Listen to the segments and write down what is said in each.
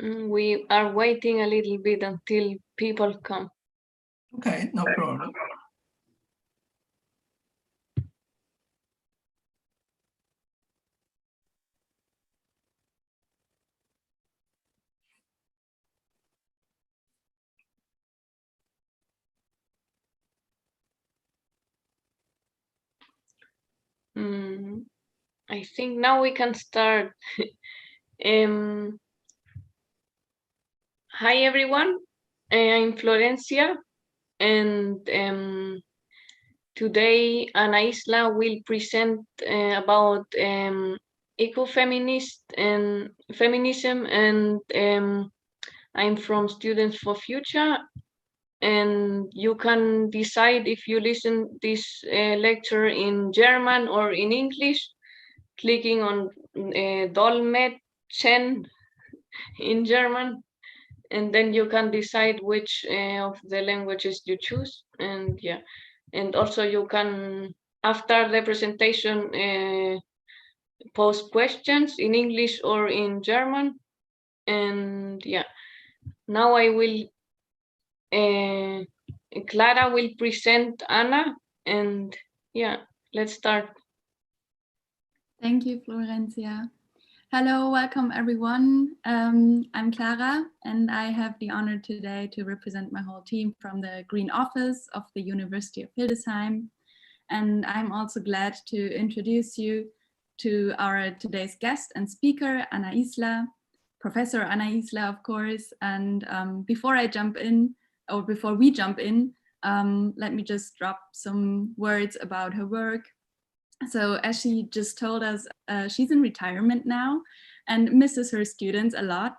We are waiting a little bit until people come. Okay, no problem. I think now we can start. Hi everyone, I'm Florencia, and today Ana Isla will present about ecofeminist and feminism, and I'm from Students for Future, and you can decide if you listen this lecture in German or in English, clicking on Dolmetschen in German, and then you can decide which of the languages you choose. And yeah, and also you can, after the presentation, post questions in English or in German. And yeah, now I will Clara will present Anna, and yeah, let's start. Thank you, Florencia. Hello, welcome everyone. I'm Clara, and I have the honor today to represent my whole team from the Green Office of the University of Hildesheim. And I'm also glad to introduce you to our today's guest and speaker, Ana Isla, Professor Ana Isla, of course. And before we jump in, let me just drop some words about her work. So as she just told us, she's in retirement now and misses her students a lot.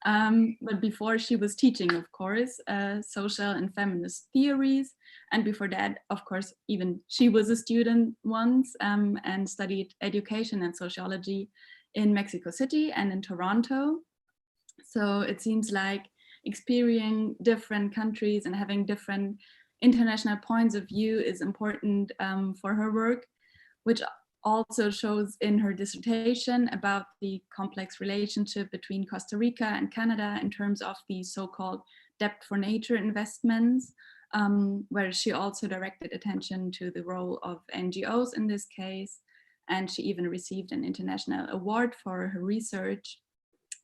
But before she was teaching, of course, social and feminist theories. And before that, of course, even she was a student once and studied education and sociology in Mexico City and in Toronto. So it seems like experiencing different countries and having different international points of view is important for her work, which also shows in her dissertation about the complex relationship between Costa Rica and Canada in terms of the so-called debt for nature investments, where she also directed attention to the role of NGOs in this case, and she even received an international award for her research.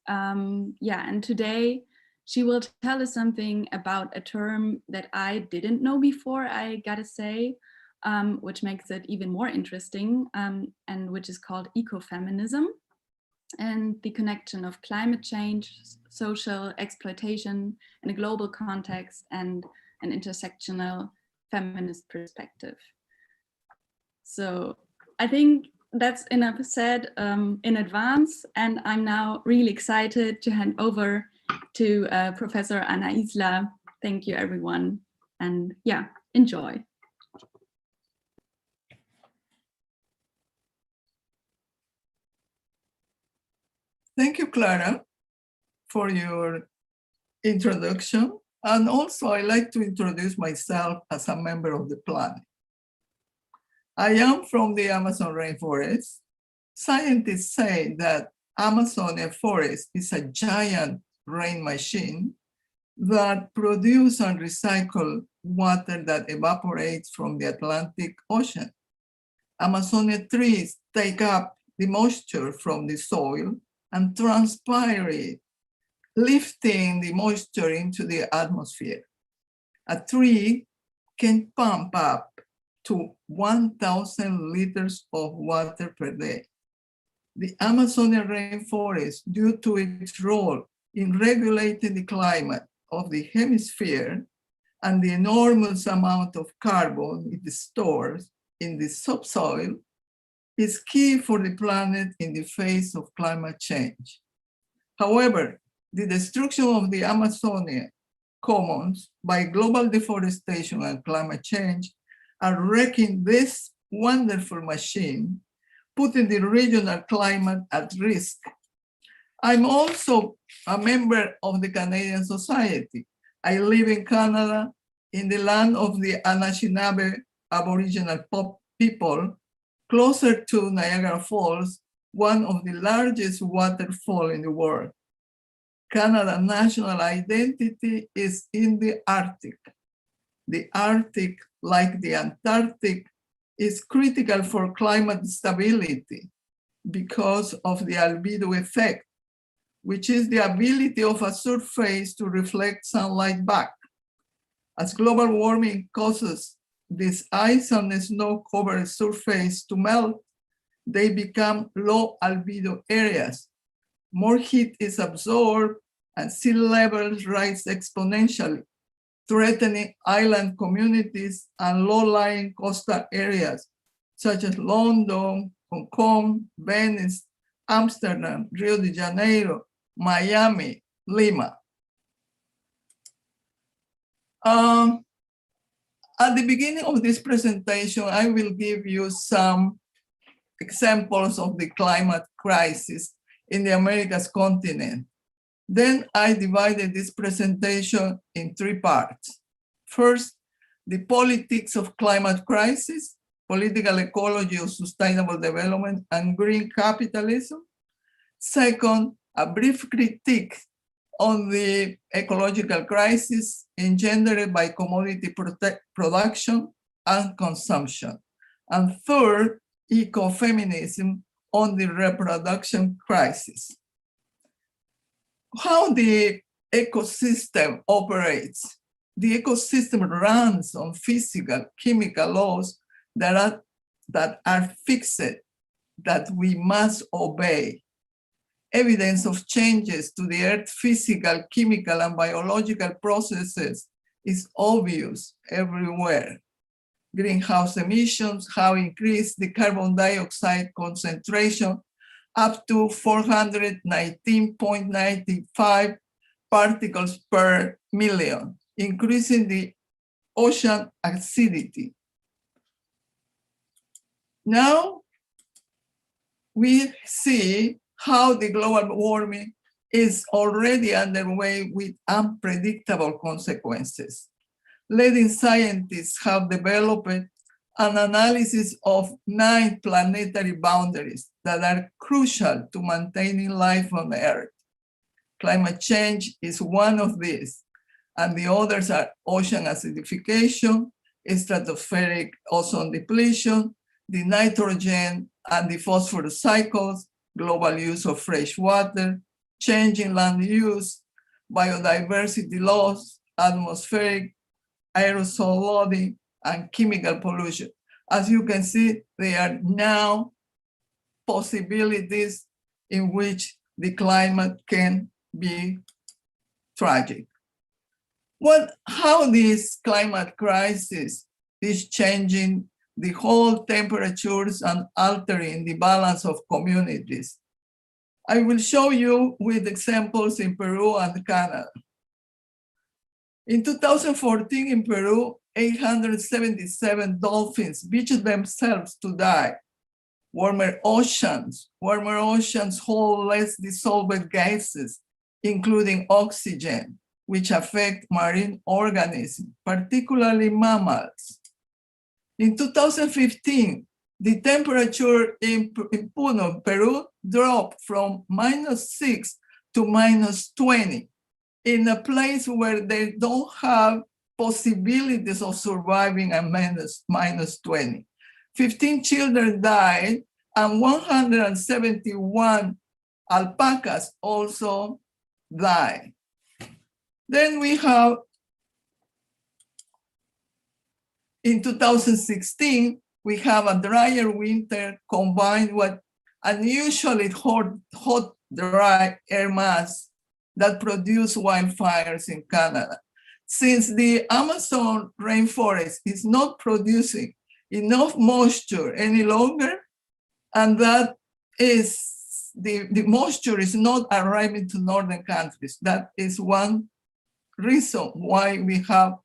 And today she will tell us something about a term that I didn't know before, I gotta say, which makes it even more interesting, and which is called ecofeminism, and the connection of climate change, social exploitation in a global context, and an intersectional feminist perspective. So I think that's enough said in advance, and I'm now really excited to hand over to Professor Ana Isla. Thank you, everyone, and yeah, enjoy. Thank you, Clara, for your introduction. And also, I'd like to introduce myself as a member of the planet. I am from the Amazon rainforest. Scientists say that Amazonian forest is a giant rain machine that produces and recycles water that evaporates from the Atlantic Ocean. Amazonian trees take up the moisture from the soil and transpire it, lifting the moisture into the atmosphere. A tree can pump up to 1,000 liters of water per day. The Amazonian rainforest, due to its role in regulating the climate of the hemisphere and the enormous amount of carbon it stores in the subsoil, is key for the planet in the face of climate change. However, the destruction of the Amazonian commons by global deforestation and climate change are wrecking this wonderful machine, putting the regional climate at risk. I'm also a member of the Canadian Society. I live in Canada, in the land of the Anishinaabe Aboriginal people, closer to Niagara Falls, one of the largest waterfalls in the world. Canada's national identity is in the Arctic. The Arctic, like the Antarctic, is critical for climate stability because of the albedo effect, which is the ability of a surface to reflect sunlight back. As global warming causes this ice and snow-covered surface to melt, they become low albedo areas. More heat is absorbed and sea levels rise exponentially, threatening island communities and low-lying coastal areas, such as London, Hong Kong, Venice, Amsterdam, Rio de Janeiro, Miami, Lima. At the beginning of this presentation, I will give you some examples of the climate crisis in the Americas continent. Then I divided this presentation in three parts. First, the politics of climate crisis, political ecology of sustainable development and green capitalism. Second, a brief critique on the ecological crisis engendered by commodity production and consumption. And third, ecofeminism on the reproduction crisis. How the ecosystem operates. The ecosystem runs on physical, chemical laws that are fixed, that we must obey. Evidence of changes to the Earth's physical, chemical, and biological processes is obvious everywhere. Greenhouse emissions have increased the carbon dioxide concentration up to 419.95 particles per million, increasing the ocean acidity. Now we see how the global warming is already underway with unpredictable consequences. Leading scientists have developed an analysis of 9 planetary boundaries that are crucial to maintaining life on Earth. Climate change is one of these, and the others are ocean acidification, stratospheric ozone depletion, the nitrogen and the phosphorus cycles, global use of fresh water, changing land use, biodiversity loss, atmospheric aerosol loading, and chemical pollution. As you can see, there are now possibilities in which the climate can be tragic. How this climate crisis is changing the whole temperatures and altering the balance of communities. I will show you with examples in Peru and Canada. In 2014 in Peru, 877 dolphins beached themselves to die. Warmer oceans hold less dissolved gases, including oxygen, which affect marine organisms, particularly mammals. In 2015, the temperature in Puno, Peru, dropped from -6 to -20 in a place where they don't have possibilities of surviving at -20. 15 children died, and 171 alpacas also died. Then we have, in 2016, we have a drier winter combined with unusually hot, dry air mass that produce wildfires in Canada. Since the Amazon rainforest is not producing enough moisture any longer, and that is, the moisture is not arriving to northern countries. That is one reason why we have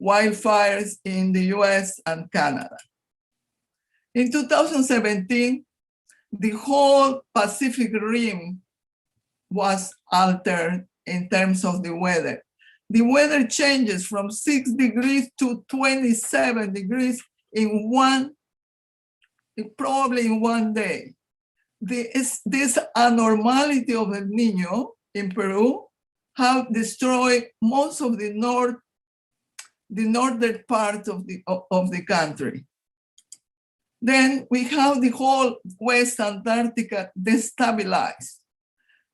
wildfires in the US and Canada. In 2017, the whole Pacific Rim was altered in terms of the weather. The weather changes from 6 degrees to 27 degrees probably in one day. This abnormality of El Niño in Peru have destroyed most of the northern part of the country. Then we have the whole West Antarctica destabilized.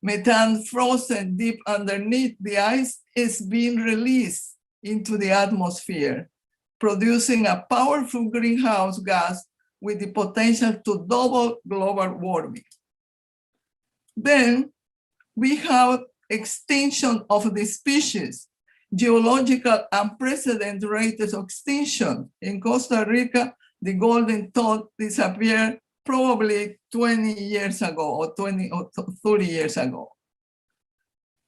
Methane frozen deep underneath the ice is being released into the atmosphere, producing a powerful greenhouse gas with the potential to double global warming. Then we have extinction of the species, geological unprecedented rates of extinction. In Costa Rica, the golden tooth disappeared probably 20 years ago or 20 or 30 years ago.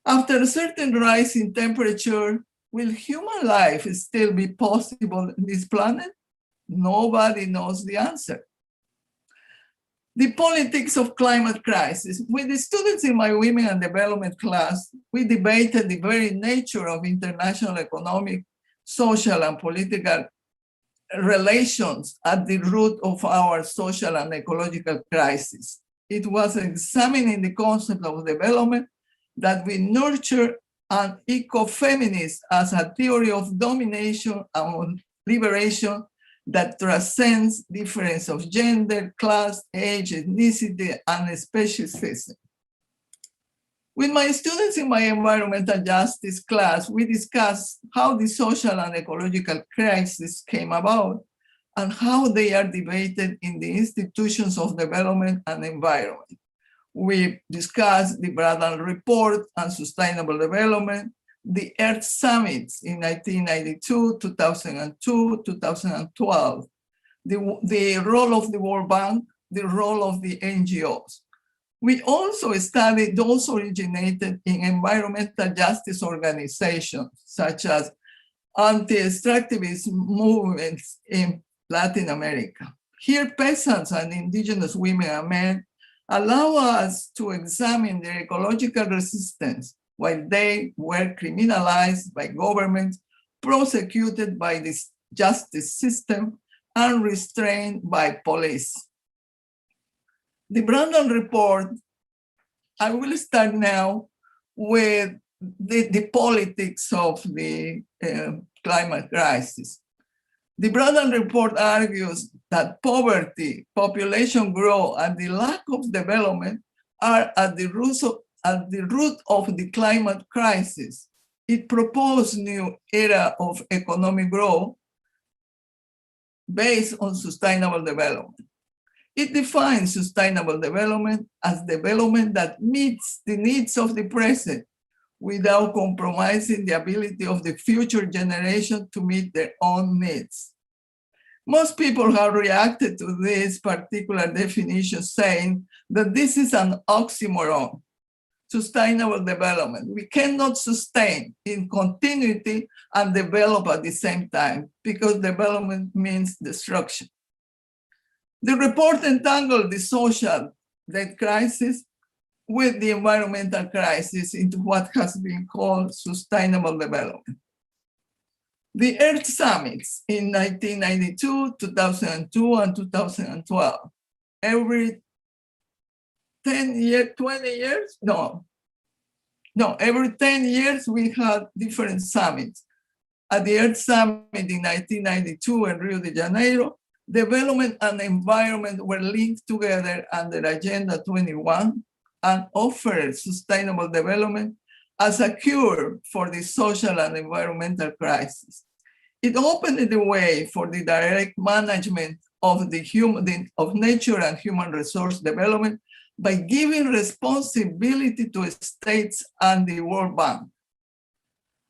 After a certain rise in temperature, will human life still be possible on this planet? Nobody knows the answer. The politics of climate crisis. With the students in my Women and Development class, we debated the very nature of international economic, social, and political relations at the root of our social and ecological crisis. It was examining the concept of development that we nurture an ecofeminist as a theory of domination and liberation that transcends difference of gender, class, age, ethnicity, and speciesism. With my students in my environmental justice class, we discussed how the social and ecological crisis came about and how they are debated in the institutions of development and environment. We discussed the Brundtland Report on sustainable development, the Earth Summits in 1992, 2002, 2012, the role of the World Bank, the role of the NGOs. We also studied those originated in environmental justice organizations, such as anti-extractivist movements in Latin America. Here, peasants and indigenous women and men allow us to examine their ecological resistance while they were criminalized by governments, prosecuted by the justice system, and restrained by police. The Brundtland Report, I will start now with the politics of the climate crisis. The Brundtland Report argues that poverty, population growth, and the lack of development are at the root of the climate crisis. It proposed a new era of economic growth based on sustainable development. It defines sustainable development as development that meets the needs of the present without compromising the ability of the future generation to meet their own needs. Most people have reacted to this particular definition, saying that this is an oxymoron. Sustainable development. We cannot sustain in continuity and develop at the same time because development means destruction. The report entangled the social debt crisis with the environmental crisis into what has been called sustainable development. The Earth Summits in 1992, 2002, and 2012. Every 10 years, 20 years? No, every 10 years we had different summits. At the Earth Summit in 1992 in Rio de Janeiro, development and environment were linked together under Agenda 21 and offered sustainable development as a cure for the social and environmental crisis. It opened the way for the direct management of nature and human resource development by giving responsibility to states and the World Bank.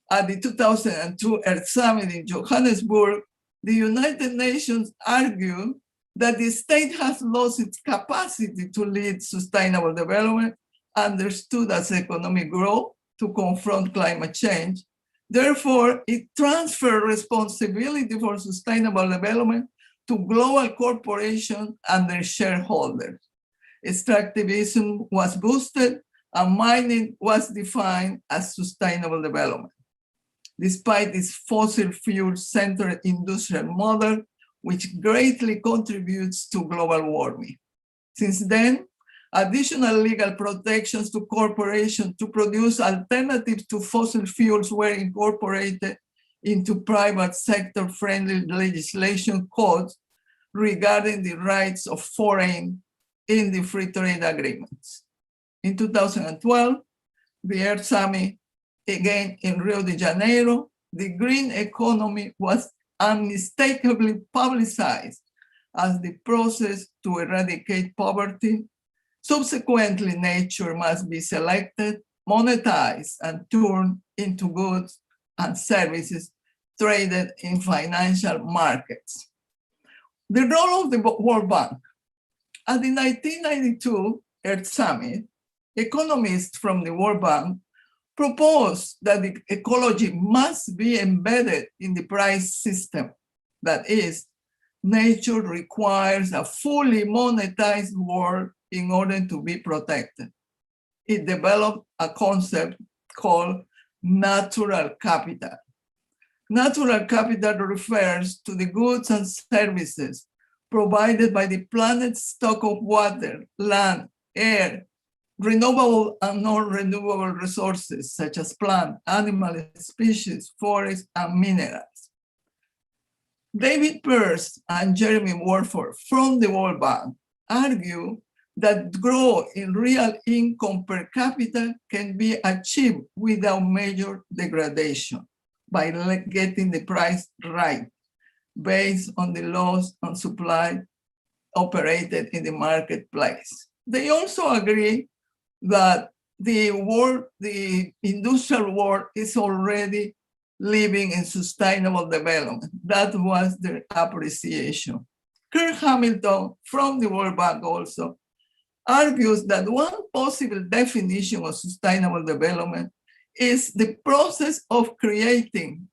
At the 2002 Earth Summit in Johannesburg, the United Nations argued that the state has lost its capacity to lead sustainable development, understood as economic growth, to confront climate change. Therefore, it transferred responsibility for sustainable development to global corporations and their shareholders. Extractivism was boosted and mining was defined as sustainable development. Despite this fossil fuel-centered industrial model, which greatly contributes to global warming. Since then, Additional legal protections to corporations to produce alternatives to fossil fuels were incorporated into private sector friendly legislation codes regarding the rights of foreign in the free trade agreements. In 2012, the Earth Summit, again in Rio de Janeiro, the green economy was unmistakably publicized as the process to eradicate poverty. Subsequently, nature must be selected, monetized, and turned into goods and services traded in financial markets. The role of the World Bank. At the 1992 Earth Summit, economists from the World Bank proposed that the ecology must be embedded in the price system. That is, nature requires a fully monetized world in order to be protected. It developed a concept called natural capital. Natural capital refers to the goods and services provided by the planet's stock of water, land, air, renewable and non-renewable resources such as plant, animal species, forests, and minerals. David Pearce and Jeremy Warford from the World Bank argue that growth in real income per capita can be achieved without major degradation by getting the price right based on the laws on supply operated in the marketplace. They also agree that the industrial world is already living in sustainable development. That was their appreciation. Kirk Hamilton from the World Bank also argues that one possible definition of sustainable development is the process of creating,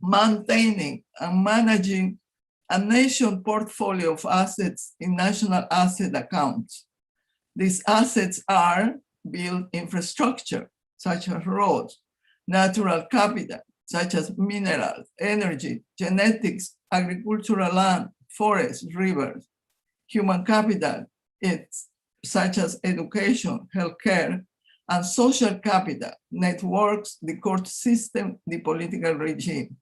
maintaining, and managing a nation portfolio of assets in national asset accounts. These assets are built infrastructure, such as roads, natural capital, such as minerals, energy, genetics, agricultural land, forests, rivers, human capital, it's such as education, healthcare, and social capital, networks, the court system, the political regime.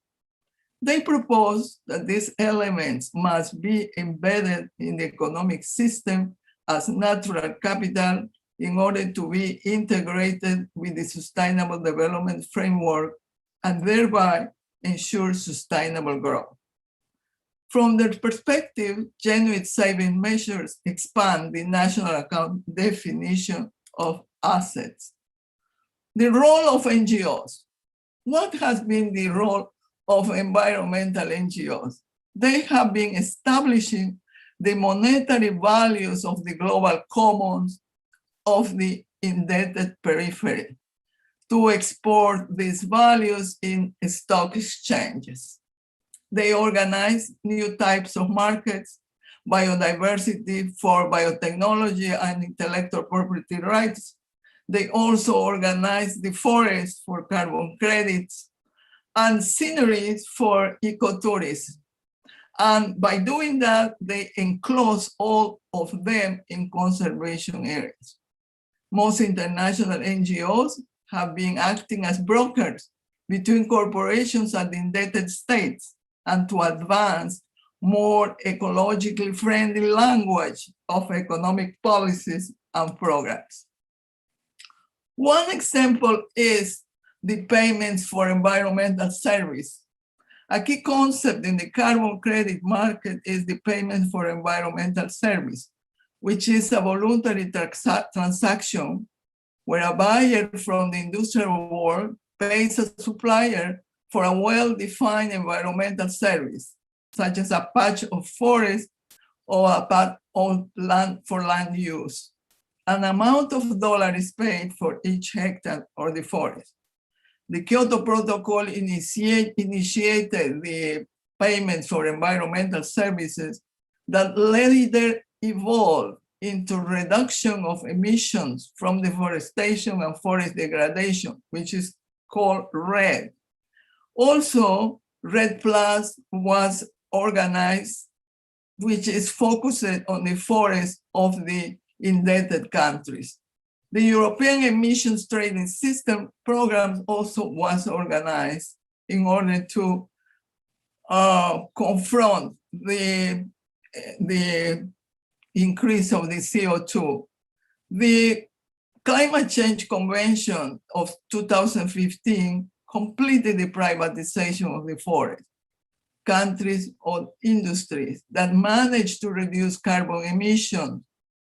They propose that these elements must be embedded in the economic system as natural capital in order to be integrated with the sustainable development framework and thereby ensure sustainable growth. From their perspective, genuine saving measures expand the national account definition of assets. The role of NGOs. What has been the role of environmental NGOs? They have been establishing the monetary values of the global commons of the indebted periphery to export these values in stock exchanges. They organize new types of markets, biodiversity for biotechnology and intellectual property rights. They also organize the forest for carbon credits and sceneries for ecotourism. And by doing that, they enclose all of them in conservation areas. Most international NGOs have been acting as brokers between corporations and indebted states and to advance more ecologically friendly language of economic policies and programs. One example is the payments for environmental service. A key concept in the carbon credit market is the payment for environmental service, which is a voluntary transaction where a buyer from the industrial world pays a supplier for a well-defined environmental service, such as a patch of forest or a patch of land for land use. An amount of dollars is paid for each hectare of the forest. The Kyoto Protocol initiated the payments for environmental services that later evolved into reduction of emissions from deforestation and forest degradation, which is called REDD. Also, REDD Plus was organized, which is focused on the forests of the indebted countries. The European emissions trading system program also was organized in order to confront the increase of the CO2. The Climate Change Convention of 2015 completed the privatization of the forest. Countries or industries that managed to reduce carbon emissions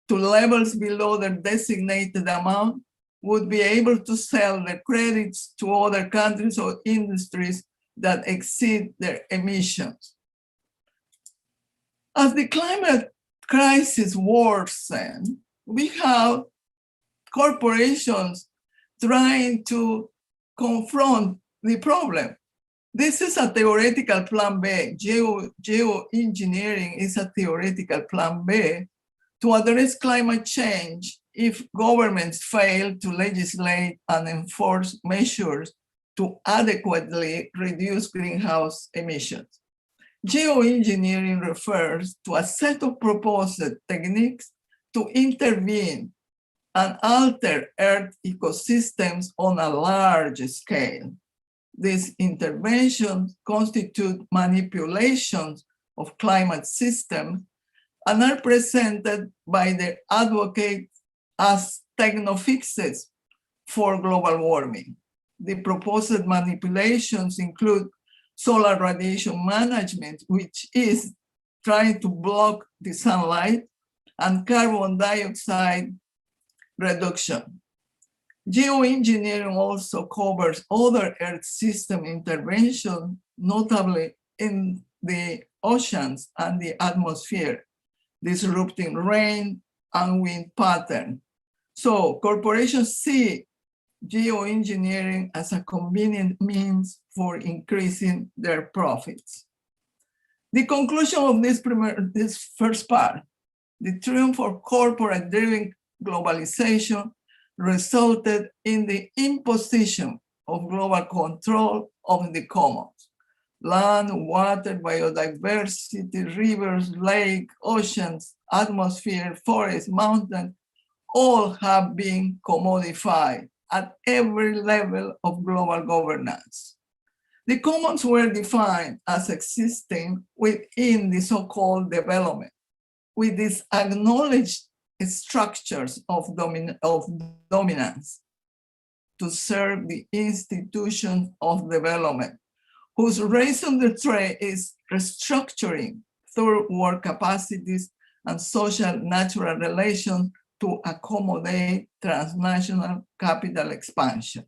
to levels below their designated amount would be able to sell their credits to other countries or industries that exceed their emissions. As the climate crisis worsens, we have corporations trying to confront the problem. This is a theoretical plan B. Geoengineering is a theoretical plan B to address climate change if governments fail to legislate and enforce measures to adequately reduce greenhouse emissions. Geoengineering refers to a set of proposed techniques to intervene and alter Earth ecosystems on a large scale. These interventions constitute manipulations of climate systems and are presented by the advocates as technofixes for global warming. The proposed manipulations include solar radiation management, which is trying to block the sunlight, and carbon dioxide reduction. Geoengineering also covers other Earth system interventions, notably in the oceans and the atmosphere, disrupting rain and wind patterns. So corporations see geoengineering as a convenient means for increasing their profits. The conclusion of this first part, the triumph of corporate-driven globalization resulted in the imposition of global control of the commons. Land, water, biodiversity, rivers, lakes, oceans, atmosphere, forests, mountains, all have been commodified at every level of global governance. The commons were defined as existing within the so-called development, with these acknowledged structures of dominance to serve the institutions of development, whose raison d'etre is restructuring third world capacities and social natural relations to accommodate transnational capital expansion.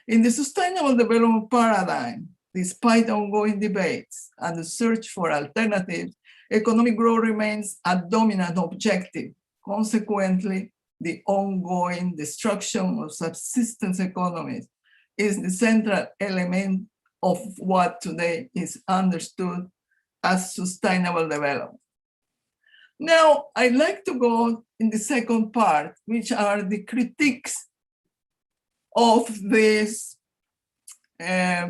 In the sustainable development paradigm, despite ongoing debates and the search for alternatives, economic growth remains a dominant objective. Consequently, the ongoing destruction of subsistence economies is the central element of what today is understood as sustainable development. Now, I'd like to go in the second part, which are the critiques of these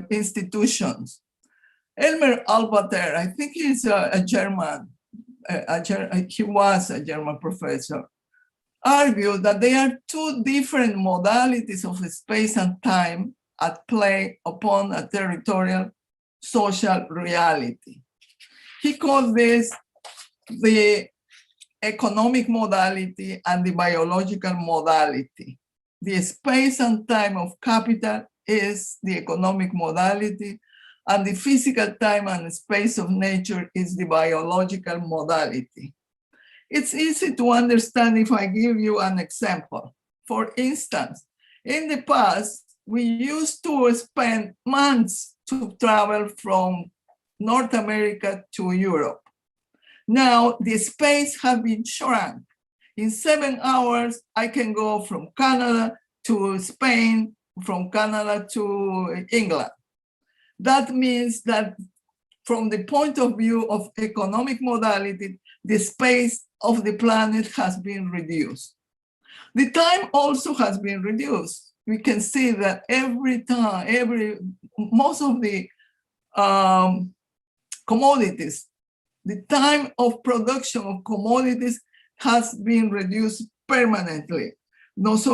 institutions. Elmer Altvater, I think he's a German, he was a German professor, argued that there are two different modalities of space and time at play upon a territorial social reality. He called this the economic modality and the biological modality. The space and time of capital is the economic modality, and the physical time and space of nature is the biological modality. It's easy to understand if I give you an example. For instance, in the past, we used to spend months to travel from North America to Europe. Now, the space has been shrunk. In 7 hours, I can go from Canada to Spain, from Canada to England. That means that from the point of view of economic modality, the space of the planet has been reduced. The time also has been reduced. We can see that most of the commodities, the time of production of commodities has been reduced permanently. Not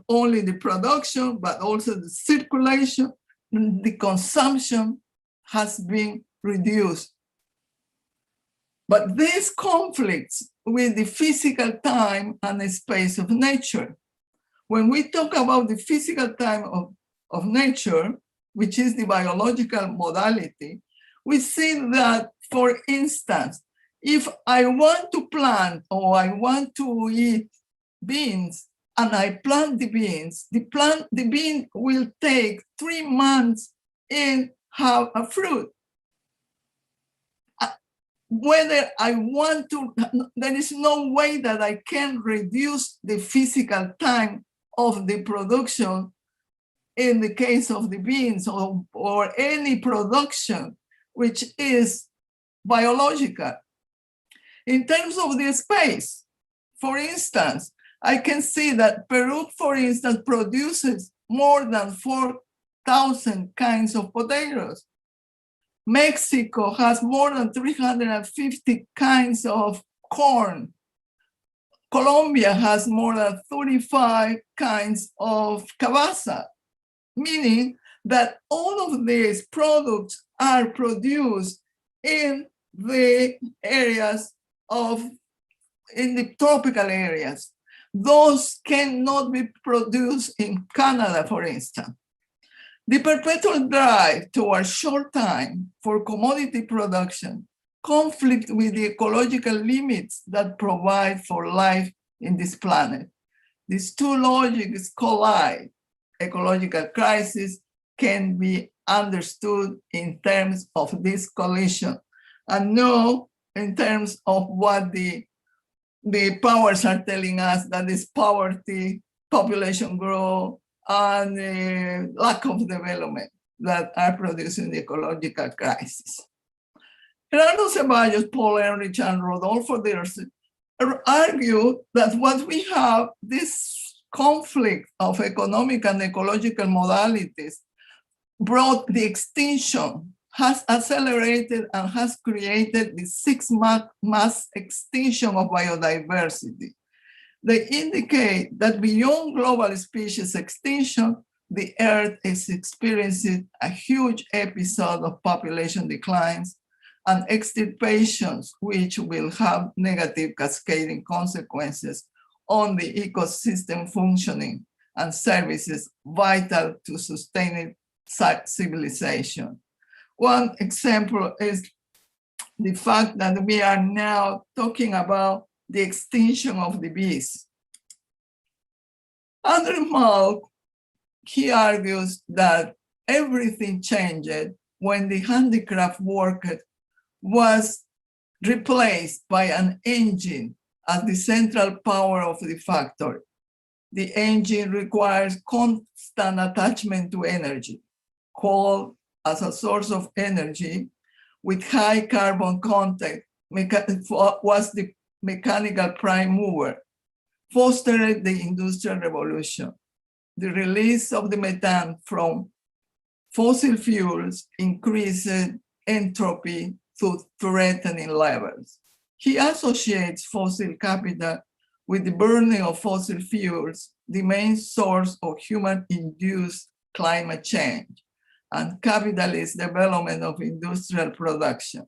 only the production, but also the circulation, the consumption has been reduced. But this conflicts with the physical time and the space of nature. When we talk about the physical time of nature, which is the biological modality, we see that, for instance, if I want to plant or I want to eat beans and I plant the beans, the bean will take 3 months and have a fruit. Whether I want to, there is no way that I can reduce the physical time of the production in the case of the beans or any production which is biological. In terms of the space, for instance, I can see that Peru, for instance, produces more than 4,000 kinds of potatoes. Mexico has more than 350 kinds of corn. Colombia has more than 35 kinds of cabaza, meaning that all of these products are produced in the areas in the tropical areas. Those cannot be produced in Canada, for instance. The perpetual drive towards short time for commodity production conflict with the ecological limits that provide for life in this planet. These two logics collide. Ecological crisis can be understood in terms of this collision and not in terms of what the powers are telling us, that is poverty, population growth, and lack of development that are producing the ecological crisis. Gerardo Ceballos, Paul Ehrlich, and Rodolfo Dirce argue that what we have, this conflict of economic and ecological modalities, brought the extinction, has accelerated and has created the sixth mass extinction of biodiversity. They indicate that beyond global species extinction, the Earth is experiencing a huge episode of population declines and extirpations, which will have negative cascading consequences on the ecosystem functioning and services vital to sustaining civilization. One example is the fact that we are now talking about the extinction of the bees. Andrew Malm, he argues that everything changed when the handicraft worker was replaced by an engine as the central power of the factory. The engine requires constant attachment to energy. Coal as a source of energy with high carbon content was the mechanical prime mover, fostered the Industrial Revolution. The release of the methane from fossil fuels increased entropy to threatening levels. He associates fossil capital with the burning of fossil fuels, the main source of human-induced climate change, and capitalist development of industrial production.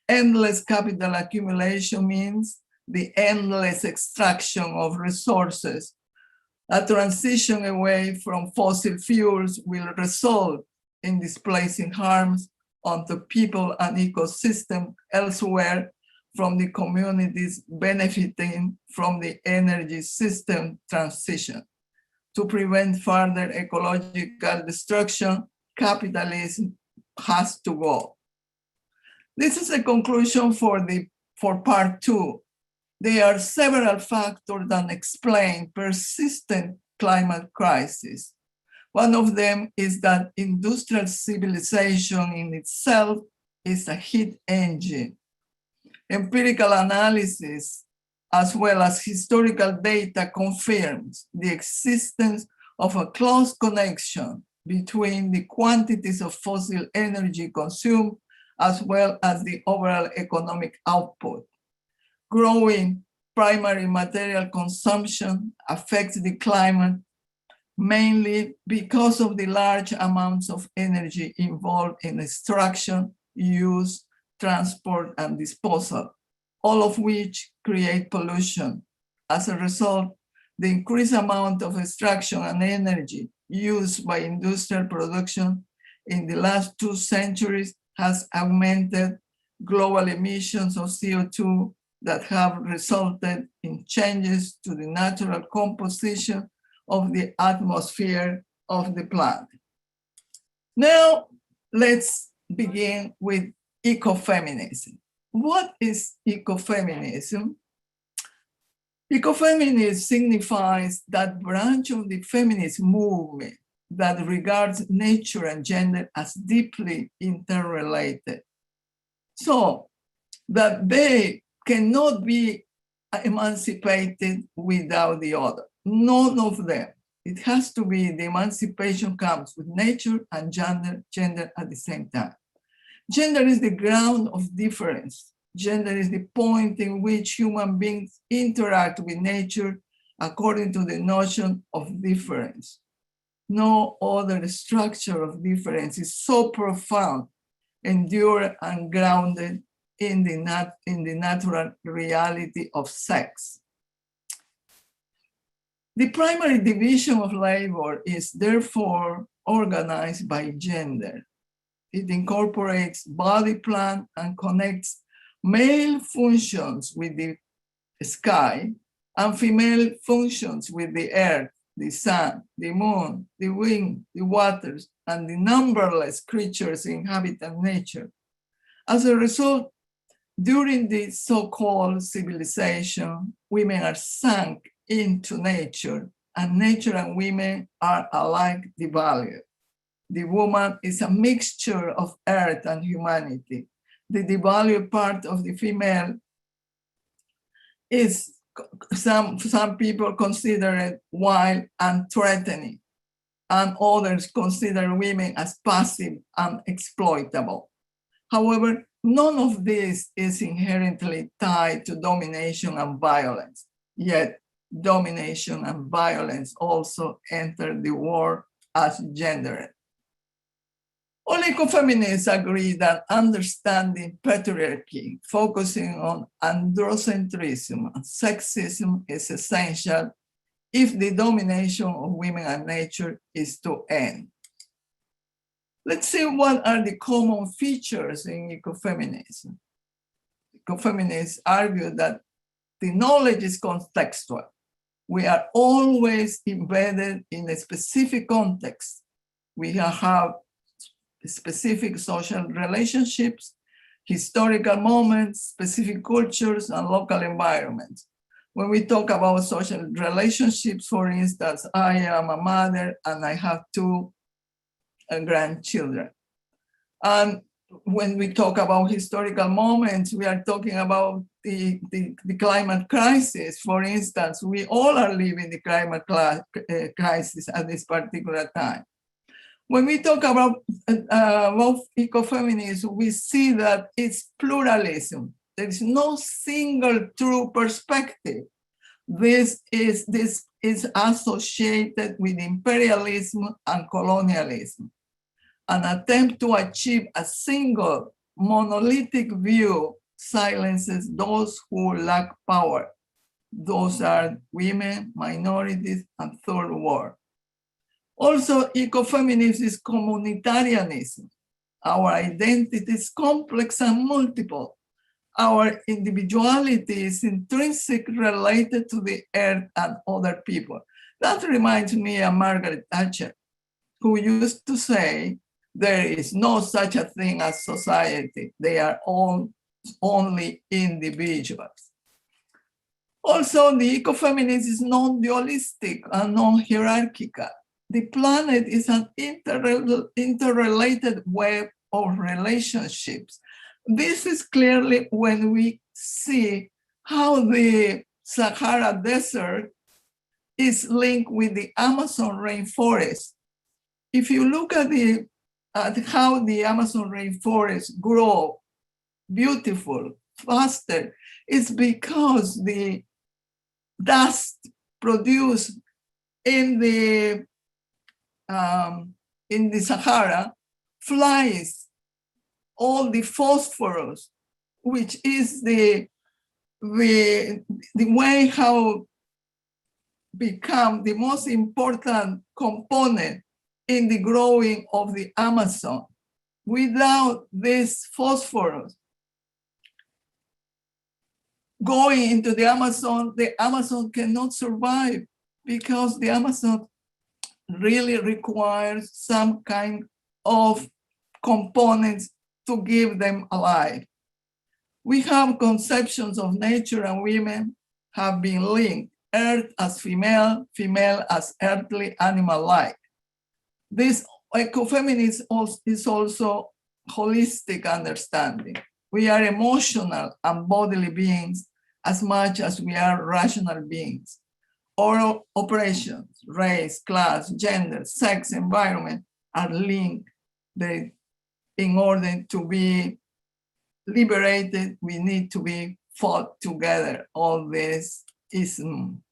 Endless capital accumulation means the endless extraction of resources. A transition away from fossil fuels will result in displacing harms onto people and ecosystem elsewhere from the communities benefiting from the energy system transition. To prevent further ecological destruction, capitalism has to go. This is a conclusion for part 2. There are several factors that explain persistent climate crisis. One of them is that industrial civilization in itself is a heat engine. Empirical analysis, as well as historical data, confirms the existence of a close connection between the quantities of fossil energy consumed as well as the overall economic output. Growing primary material consumption affects the climate, mainly because of the large amounts of energy involved in extraction, use, transport, and disposal, all of which create pollution. As a result, the increased amount of extraction and energy used by industrial production in the last 2 centuries has augmented global emissions of CO2 that have resulted in changes to the natural composition of the atmosphere of the planet. Now, let's begin with ecofeminism. What is ecofeminism? Ecofeminism signifies that branch of the feminist movement that regards nature and gender as deeply interrelated, so that they cannot be emancipated without the other. None of them. It has to be the emancipation comes with nature and gender at the same time. Gender is the ground of difference. Gender is the point in which human beings interact with nature according to the notion of difference. No other structure of difference is so profound, enduring, and grounded in the natural reality of sex. The primary division of labor is therefore organized by gender. It incorporates body plan and connects male functions with the sky and female functions with the earth, the sun, the moon, the wind, the waters, and the numberless creatures inhabiting nature. As a result, during the so-called civilization, women are sunk into nature, and nature and women are alike devalued. The woman is a mixture of earth and humanity. The devalued part of the female is some people consider it wild and threatening, and others consider women as passive and exploitable. However, none of this is inherently tied to domination and violence, yet domination and violence also enter the war as gendered. All ecofeminists agree that understanding patriarchy, focusing on androcentrism and sexism is essential if the domination of women and nature is to end. Let's see what are the common features in ecofeminism. Ecofeminists argue that the knowledge is contextual. We are always embedded in a specific context. We have specific social relationships, historical moments, specific cultures, and local environments. When we talk about social relationships, for instance, I am a mother and I have 2 grandchildren. And when we talk about historical moments, we are talking about the climate crisis. For instance, we all are living the climate crisis at this particular time. When we talk about ecofeminism, we see that it's pluralism. There is no single true perspective. This is associated with imperialism and colonialism. An attempt to achieve a single monolithic view silences those who lack power. Those are women, minorities, and third world. Also, ecofeminism is communitarianism. Our identity is complex and multiple. Our individuality is intrinsically related to the earth and other people. That reminds me of Margaret Thatcher, who used to say, there is no such a thing as society. They are all only individuals. Also, the ecofeminism is non-dualistic and non-hierarchical. The planet is an interrelated web of relationships. This is clearly when we see how the Sahara Desert is linked with the Amazon rainforest. If you look at how the Amazon rainforest grow beautiful, faster, it's because the dust produced in the Sahara flies all the phosphorus, which is the way how become the most important component in the growing of the Amazon. Without this phosphorus going into the Amazon cannot survive, because the Amazon really requires some kind of components to give them alive. We have conceptions of nature and women have been linked, earth as female, female as earthly, animal-like. This ecofeminism is also holistic understanding. We are emotional and bodily beings as much as we are rational beings. All operations, race, class, gender, sex, environment are linked. In order to be liberated, we need to be fought together, all this ism.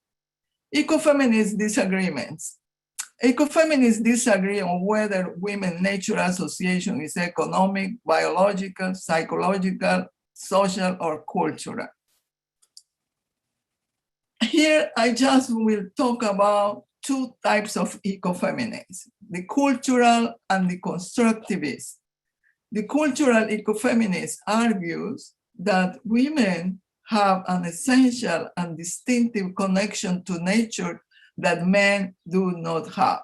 Ecofeminist disagreements. Ecofeminists disagree on whether women-nature association is economic, biological, psychological, social, or cultural. Here, I just will talk about two types of ecofeminism, the cultural and the constructivist. The cultural ecofeminist argues that women have an essential and distinctive connection to nature that men do not have.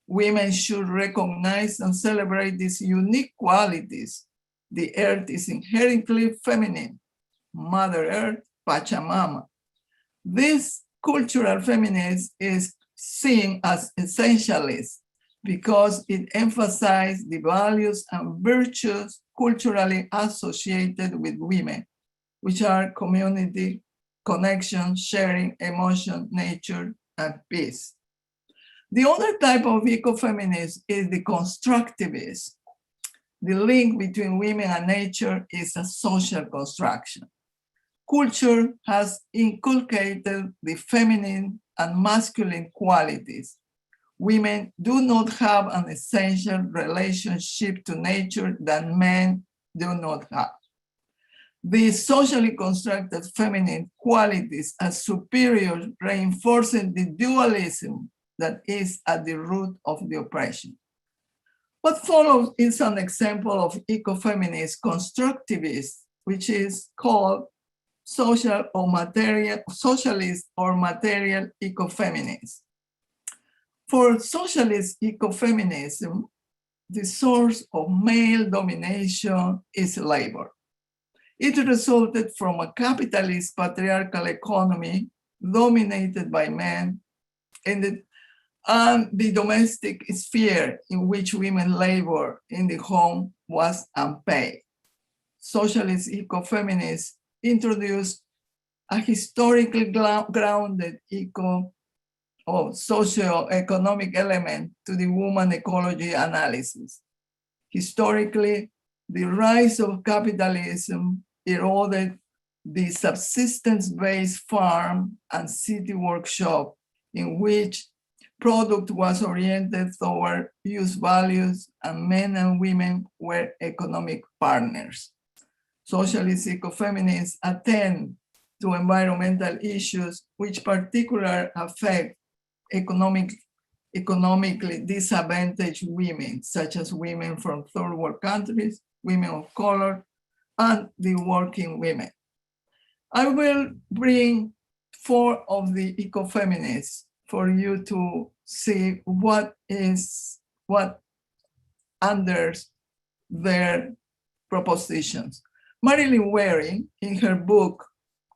Women should recognize and celebrate these unique qualities. The earth is inherently feminine, Mother Earth, Pachamama. This cultural feminism is seen as essentialist because it emphasizes the values and virtues culturally associated with women, which are community, connection, sharing, emotion, nature, and peace. The other type of ecofeminism is the constructivist. The link between women and nature is a social construction. Culture has inculcated the feminine and masculine qualities. Women do not have an essential relationship to nature that men do not have. The socially constructed feminine qualities as superior, reinforcing the dualism that is at the root of the oppression. What follows is an example of ecofeminist constructivist, which is called socialist or material ecofeminism. For socialist ecofeminism, the source of male domination is labor. It resulted from a capitalist patriarchal economy dominated by men and the domestic sphere in which women labor in the home was unpaid. Socialist ecofeminists introduced a historically grounded socio-economic element to the woman ecology analysis. Historically, the rise of capitalism eroded the subsistence-based farm and city workshop in which product was oriented toward use values and men and women were economic partners. Socialist ecofeminists attend to environmental issues which particularly affect economically disadvantaged women, such as women from third world countries, women of color, and the working women. I will bring 4 of the ecofeminists for you to see what under their propositions. Marilyn Waring, in her book,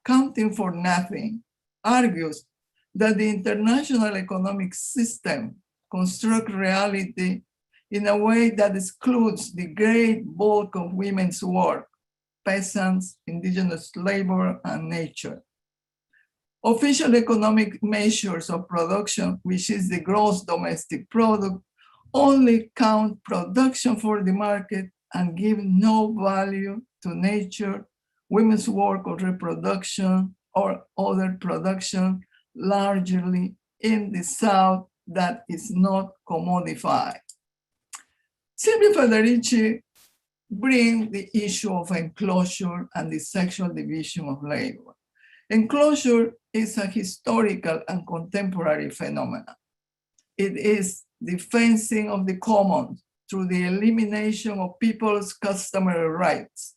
Counting for Nothing, argues that the international economic system constructs reality in a way that excludes the great bulk of women's work, peasants, indigenous labor, and nature. Official economic measures of production, which is the gross domestic product, only count production for the market and give no value to nature, women's work or reproduction, or other production, largely in the South, that is not commodified. Silvia Federici brings the issue of enclosure and the sexual division of labor. Enclosure is a historical and contemporary phenomenon. It is the fencing of the commons through the elimination of people's customary rights,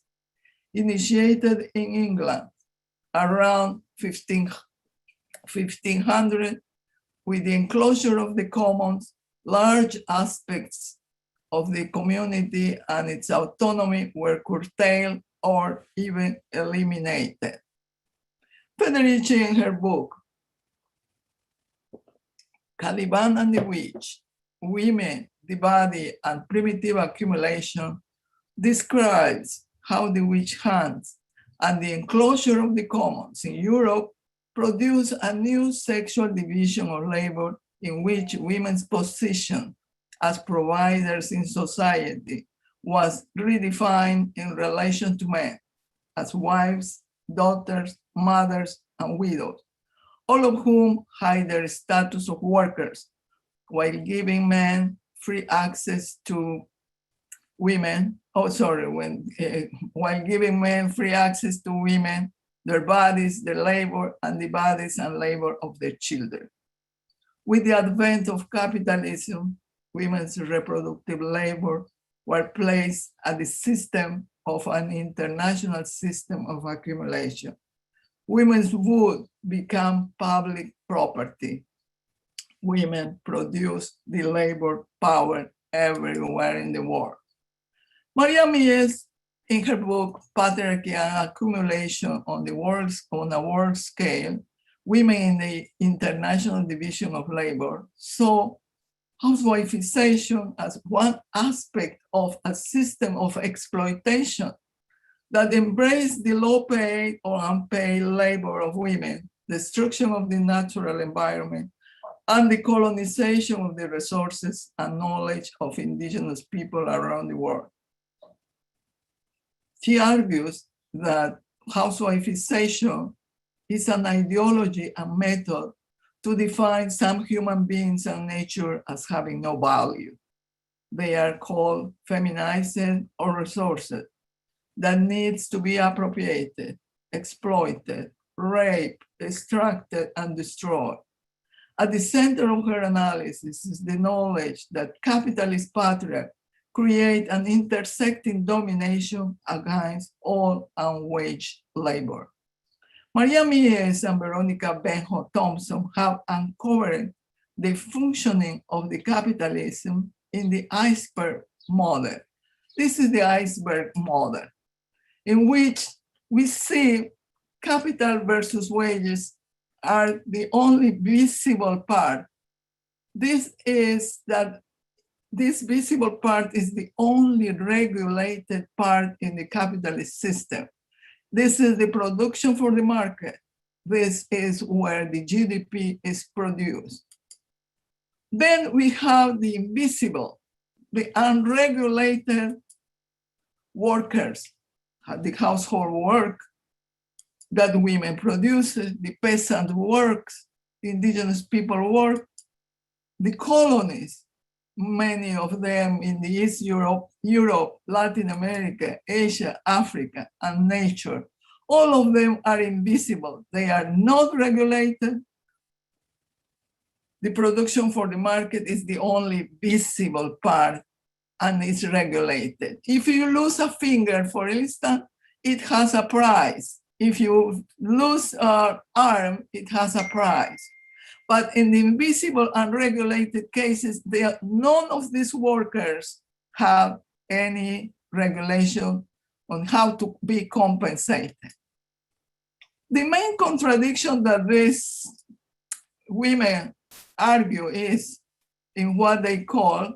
initiated in England around 1500 with the enclosure of the commons. Large aspects of the community and its autonomy were curtailed or even eliminated. Federici, in her book, Caliban and the Witch, Women, the Body, and Primitive Accumulation, describes how the witch hunts and the enclosure of the commons in Europe produced a new sexual division of labor in which women's position as providers in society was redefined in relation to men as wives, daughters, mothers, and widows, all of whom hide their status of workers while giving men free access to women, while giving men free access to women, their bodies, their labor, and the bodies and labor of their children. With the advent of capitalism, women's reproductive labor were placed at the system of an international system of accumulation. Women's would become public property. Women produce the labor power everywhere in the world. Maria Mies, in her book, Patriarchy and Accumulation on a world scale, Women in the International Division of Labor, saw housewifization as one aspect of a system of exploitation that embraced the low-paid or unpaid labor of women, destruction of the natural environment, and the colonization of the resources and knowledge of indigenous people around the world. She argues that housewifization is an ideology and method to define some human beings and nature as having no value. They are called feminized or resources that needs to be appropriated, exploited, raped, extracted, and destroyed. At the center of her analysis is the knowledge that capitalist patriarchs create an intersecting domination against all unwaged labor. Maria Mies and Veronica Benjo Thompson have uncovered the functioning of the capitalism in the iceberg model. This is the iceberg model, in which we see capital versus wages are the only visible part. This visible part is the only regulated part in the capitalist system. This is the production for the market. This is where the GDP is produced. Then we have the invisible, the unregulated workers, the household work that women produce, the peasant works, the indigenous people work, the colonies, many of them in the East Europe, Latin America, Asia, Africa, and nature. All of them are invisible. They are not regulated. The production for the market is the only visible part and is regulated. If you lose a finger, for instance, it has a price. If you lose an arm, it has a price. But in the invisible, unregulated cases, none of these workers have any regulation on how to be compensated. The main contradiction that these women argue is in what they call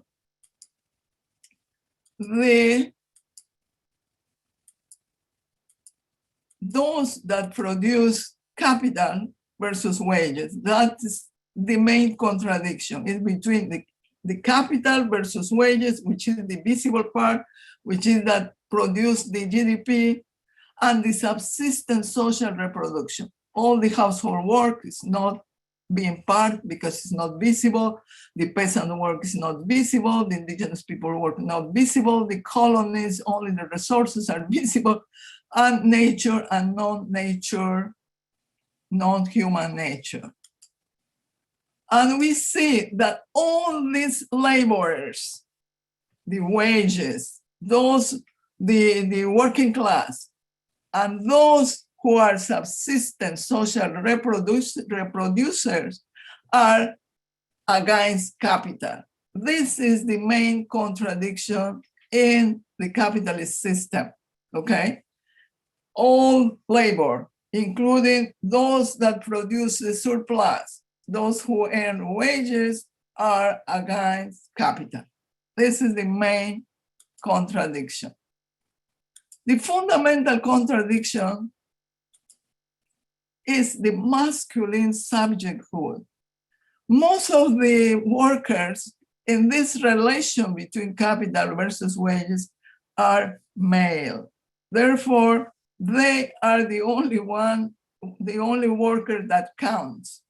those that produce capital versus wages. That is the main contradiction. It's between the capital versus wages, which is the visible part, which is that produce the GDP, and the subsistence social reproduction. all the household work is not being part because it's not visible. The peasant work is not visible. The indigenous people work not visible. The colonies, only the resources are visible, and nature and non-nature, non-human nature. And we see that all these laborers, the wages, those, the working class, and those who are subsistence social reproducers are against capital. This is the main contradiction in the capitalist system, okay? All labor, including those that produce the surplus, those who earn wages, are against capital. This is the main contradiction. The fundamental contradiction is the masculine subjecthood. Most of the workers in this relation between capital versus wages are male. Therefore, they are the only worker that counts.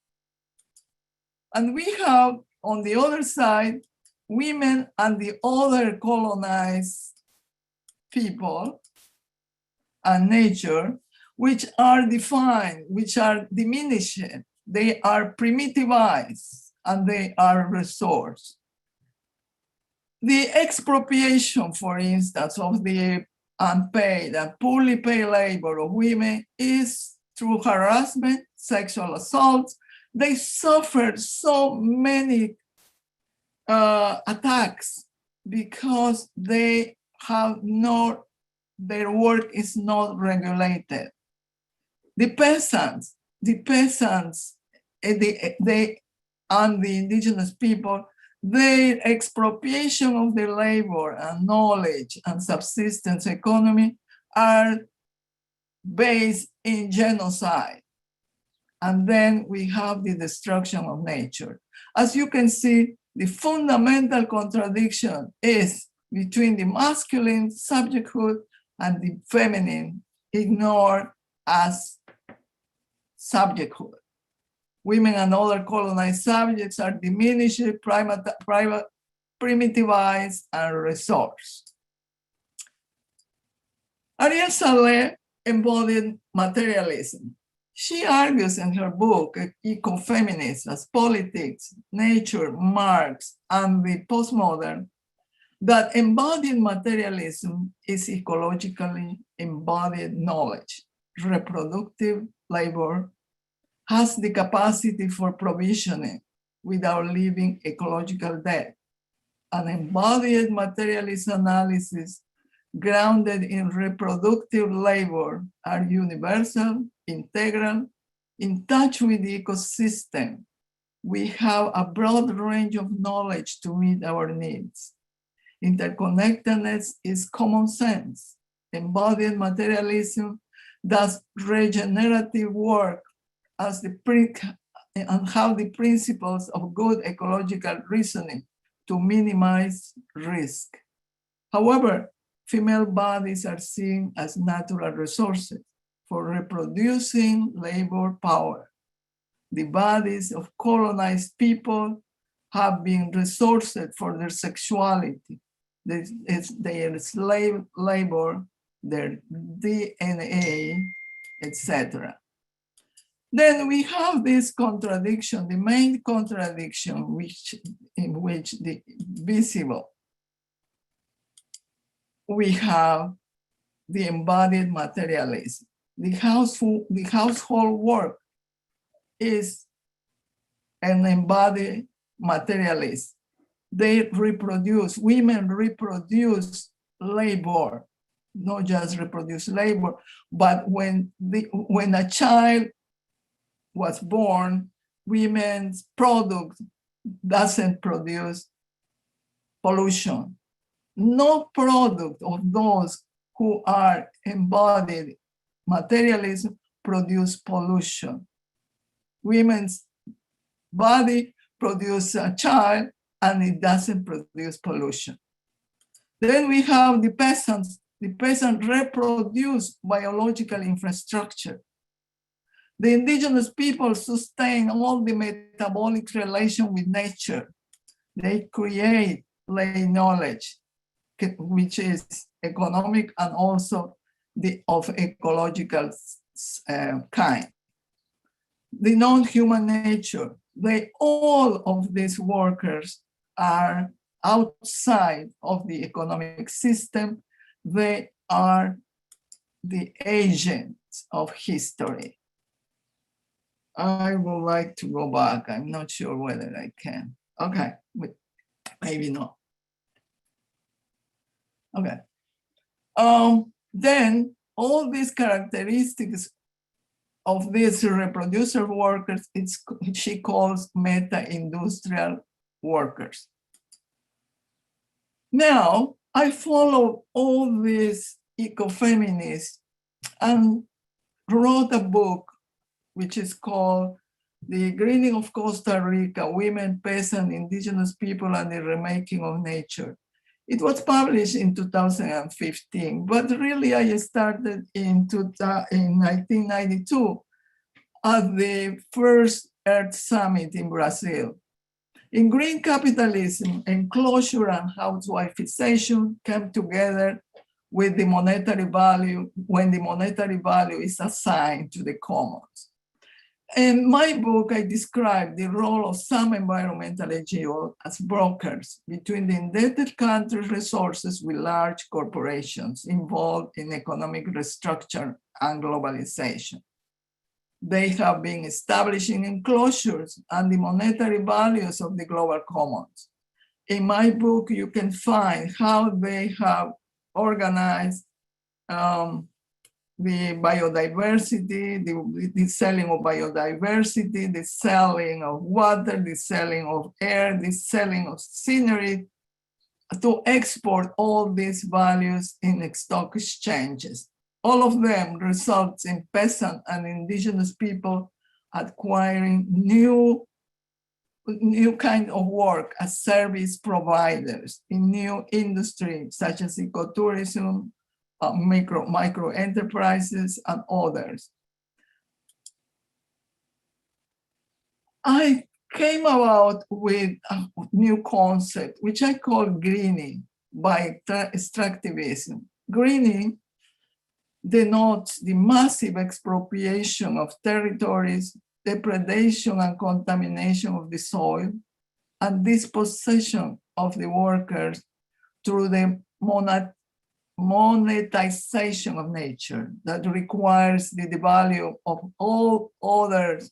And we have, on the other side, women and the other colonized people and nature, which are defined, which are diminished, they are primitivized, and they are resourced. The expropriation, for instance, of the unpaid and poorly paid labor of women is through harassment, sexual assault. They suffer so many attacks because they have no, their work is not regulated. The peasants, and the indigenous people, their expropriation of their labor and knowledge and subsistence economy are based in genocide. And then we have the destruction of nature. As you can see, the fundamental contradiction is between the masculine subjecthood and the feminine ignored as subjecthood. Women and other colonized subjects are diminished, primitivized, and resourced. Ariel Salleh embodied materialism. She argues in her book, Ecofeminism as Politics, Nature, Marx, and the Postmodern, that embodied materialism is ecologically embodied knowledge. Reproductive labor has the capacity for provisioning without leaving ecological debt. An embodied materialist analysis grounded in reproductive labor are universal, integral, in touch with the ecosystem. We have a broad range of knowledge to meet our needs. Interconnectedness is common sense. Embodied materialism does regenerative work as and how the principles of good ecological reasoning to minimize risk. However, female bodies are seen as natural resources for reproducing labor power. The bodies of colonized people have been resourced for their sexuality, their slave labor, their DNA, etc. Then we have this contradiction, the main contradiction in which the visible, we have the embodied materialism. The household work is an embodied materialist. They reproduce, women reproduce labor, not just reproduce labor, but when a child was born, women's product doesn't produce pollution. No product of those who are embodied materialism produce pollution. Women's body produces a child and it doesn't produce pollution. Then we have the peasants. The peasants reproduce biological infrastructure. The indigenous people sustain all the metabolic relation with nature. They create lay knowledge, which is economic and also of ecological kind. The non-human nature, all of these workers are outside of the economic system. They are the agents of history. I would like to go back. I'm not sure whether I can. Okay, maybe not. Okay. Then all these characteristics of these reproducer workers, she calls meta-industrial workers. Now, I follow all these ecofeminists and wrote a book which is called The Greening of Costa Rica, Women, Peasant, Indigenous People, and the Remaking of Nature. It was published in 2015, but really I started in 1992 at the first Earth Summit in Brazil. In green capitalism, enclosure and housewifization came together with the monetary value, when the monetary value is assigned to the commons. In my book, I describe the role of some environmental NGOs as brokers between the indebted country's resources with large corporations involved in economic restructure and globalization. They have been establishing enclosures and the monetary values of the global commons. In my book, you can find how they have organized the biodiversity, the selling of biodiversity, the selling of water, the selling of air, the selling of scenery, to export all these values in stock exchanges. All of them results in peasant and indigenous people acquiring new kind of work as service providers in new industries such as ecotourism, micro enterprises, and others. I came about with a new concept, which I call greening by extractivism. Greening denotes the massive expropriation of territories, depredation and contamination of the soil, and dispossession of the workers through the monetization of nature that requires the devalue of all others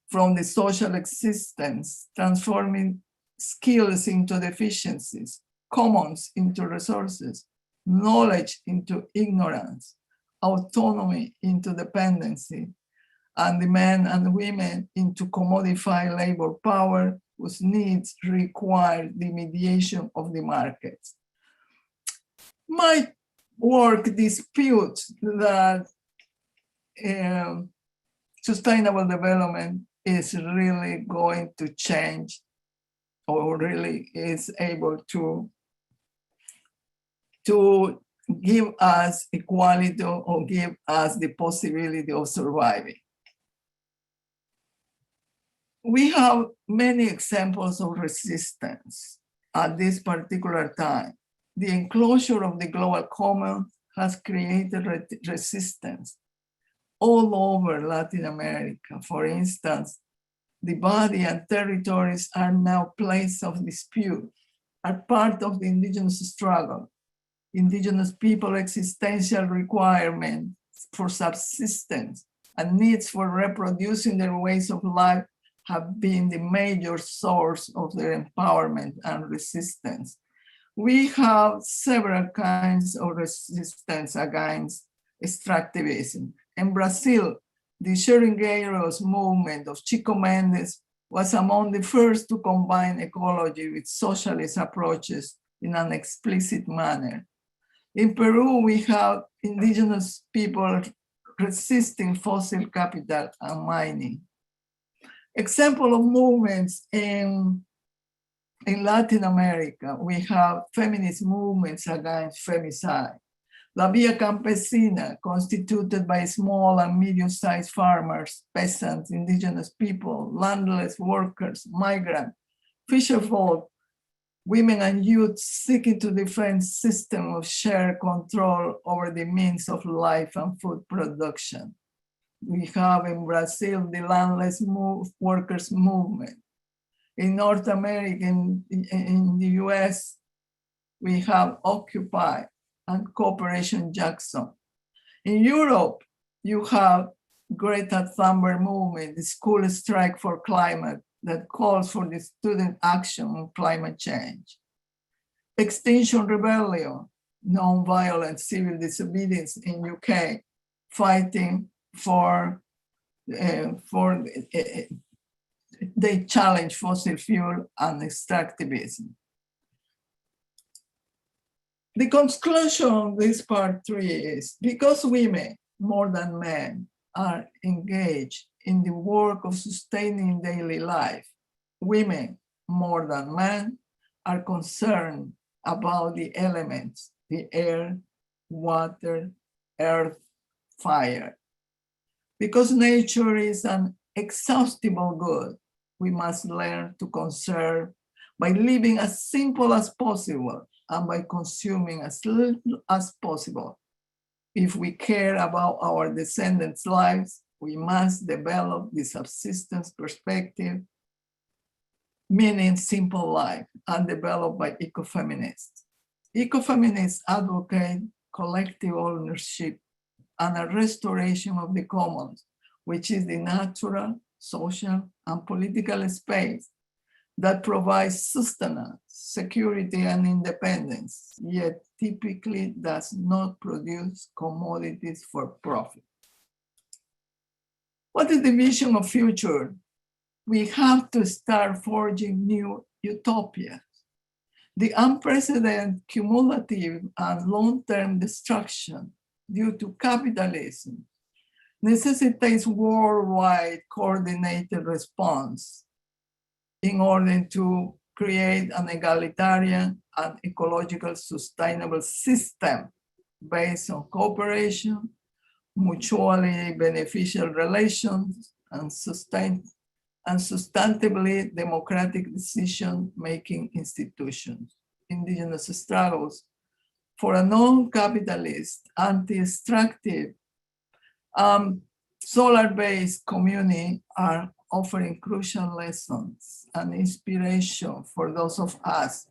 from the social existence, transforming skills into deficiencies, commons into resources, knowledge into ignorance, autonomy into dependency, and the men and women into commodified labor power whose needs require the mediation of the markets. My work disputes that sustainable development is really going to change or really is able to give us equality or give us the possibility of surviving. We have many examples of resistance at this particular time. The enclosure of the global commons has created resistance all over Latin America. For instance, the body and territories are now places of dispute, are part of the indigenous struggle. Indigenous people existential requirements for subsistence and needs for reproducing their ways of life have been the major source of their empowerment and resistance. We have several kinds of resistance against extractivism. In Brazil, the Seringueiros movement of Chico Mendes was among the first to combine ecology with socialist approaches in an explicit manner. In Peru, we have indigenous people resisting fossil capital and mining. Example of movements in Latin America, we have feminist movements against femicide. La Via Campesina, constituted by small and medium-sized farmers, peasants, indigenous people, landless workers, migrants, fisherfolk, women and youth seeking to defend system of shared control over the means of life and food production. We have in Brazil the landless workers movement. In North America, in the US, we have Occupy and Cooperation Jackson. In Europe, you have Greta Thunberg movement, the school strike for climate that calls for the student action on climate change. Extinction Rebellion, non-violent civil disobedience in UK, fighting for they challenge fossil fuel and extractivism. The conclusion of this part 3 is because women, more than men, are engaged in the work of sustaining daily life, women, more than men, are concerned about the elements, the air, water, earth, fire. Because nature is an exhaustible good, we must learn to conserve by living as simple as possible and by consuming as little as possible. If we care about our descendants' lives, we must develop the subsistence perspective, meaning simple life, and developed by ecofeminists. Ecofeminists advocate collective ownership and a restoration of the commons, which is the natural, social, and political space that provides sustenance, security, and independence, yet typically does not produce commodities for profit. What is the vision of future? We have to start forging new utopias. The unprecedented cumulative and long-term destruction due to capitalism necessitates worldwide coordinated response in order to create an egalitarian and ecological sustainable system based on cooperation, mutually beneficial relations, and sustainably democratic decision-making institutions. Indigenous struggles for a non-capitalist, anti-extractive, solar-based community are offering crucial lessons and inspiration for those of us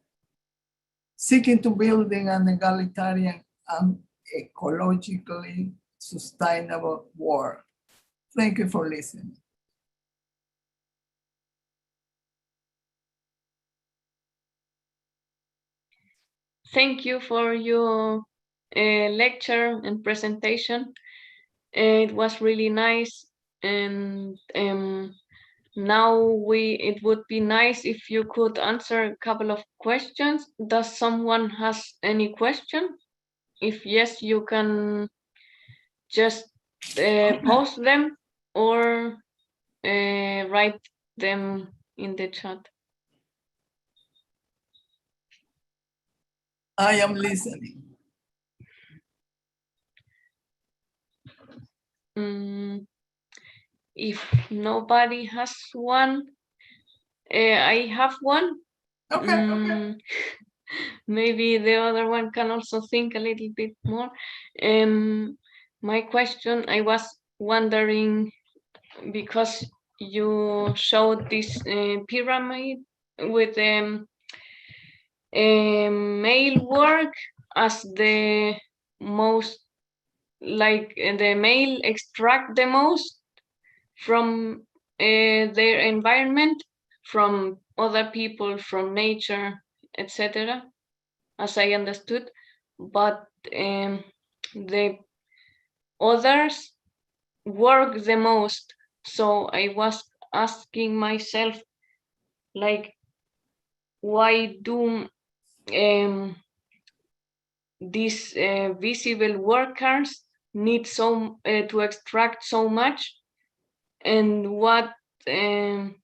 seeking to building an egalitarian and ecologically sustainable world. Thank you for listening. Thank you for your lecture and presentation. It was really nice, and now it would be nice if you could answer a couple of questions. Does someone has any question? If yes, you can just post them or write them in the chat. I am listening. If nobody has one, I have one. Okay. Maybe the other one can also think a little bit more. My question, I was wondering, because you showed this pyramid with male work as the most, like the male extract the most from their environment, from other people, from nature, etc., as I understood, but the others work the most. So I was asking myself, like, why do these visible workers need to extract so much, and what do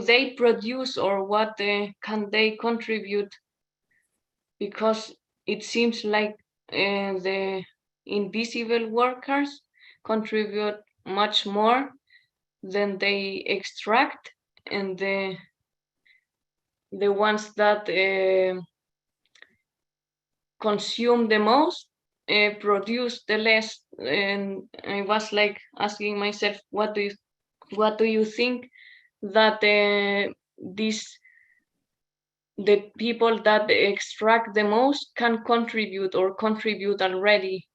they produce, or what can they contribute? Because it seems like the invisible workers contribute much more than they extract, and the ones that consume the most produce the less. And I was like asking myself, what do you think that the people that extract the most can contribute or contribute already,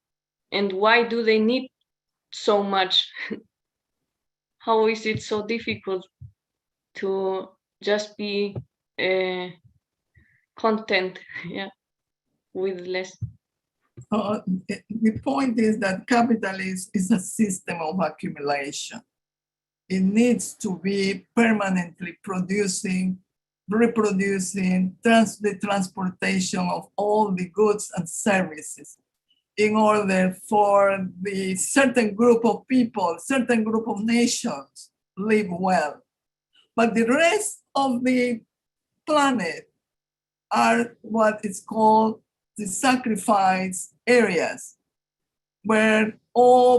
and why do they need so much? How is it so difficult to just be content, yeah, with less? The point is that capitalism is a system of accumulation. It needs to be permanently producing, reproducing, the transportation of all the goods and services in order for the certain group of people, certain group of nations live well. But the rest of the planet are what is called the sacrifice areas, where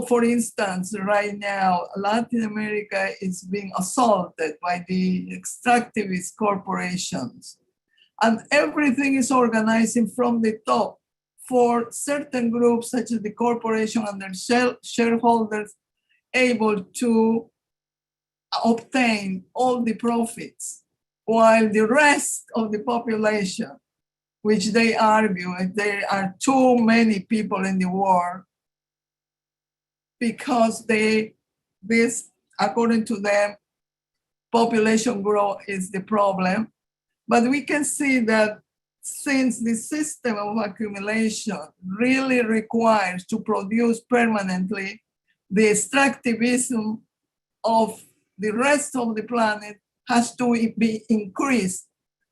for instance, right now, Latin America is being assaulted by the extractivist corporations. And everything is organizing from the top for certain groups, such as the corporation and their shareholders, able to obtain all the profits, while the rest of the population, which they argue there are too many people in the world, because according to them, population growth is the problem. But we can see that since the system of accumulation really requires to produce permanently, the extractivism of the rest of the planet has to be increased.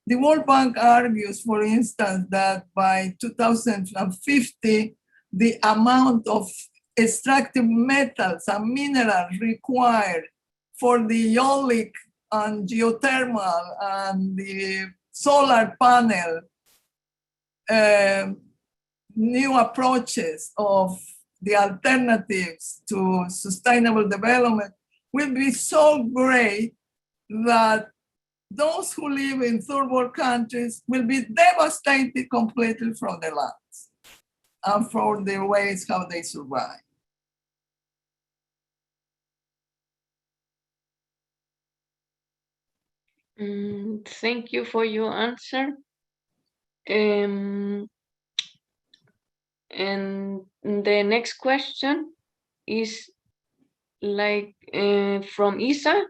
The World Bank argues, for instance, that by 2050, the amount of extractive metals and minerals required for the eolic and geothermal and the solar panel new approaches of the alternatives to sustainable development will be so great that those who live in third world countries will be devastated completely from their lands and for the ways how they survive. Thank you for your answer. And the next question is like from Isa.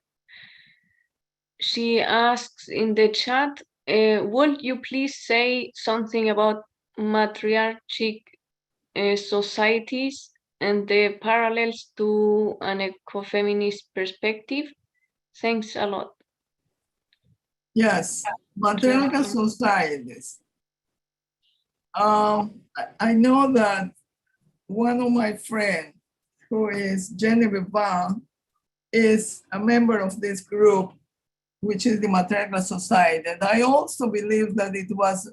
She asks in the chat, would you please say something about matriarchic societies and the parallels to an ecofeminist perspective? Thanks a lot. Yes, matriarchal societies. I know that one of my friends, who is Genevieve Van, is a member of this group, which is the Matriarchal Society. And I also believe that it was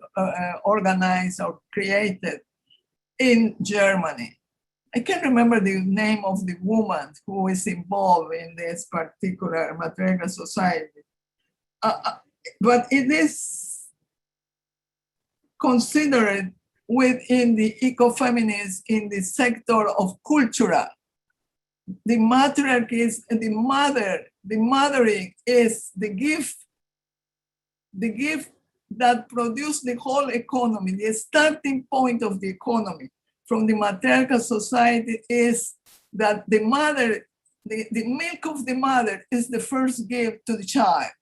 organized or created in Germany. I can't remember the name of the woman who is involved in this particular Matriarchal Society. But it is considered within the ecofeminists in the sector of cultural. The matriarchy is the mother, the mothering is the gift that produced the whole economy. The starting point of the economy from the matriarchal society is that the mother, the milk of the mother is the first gift to the child.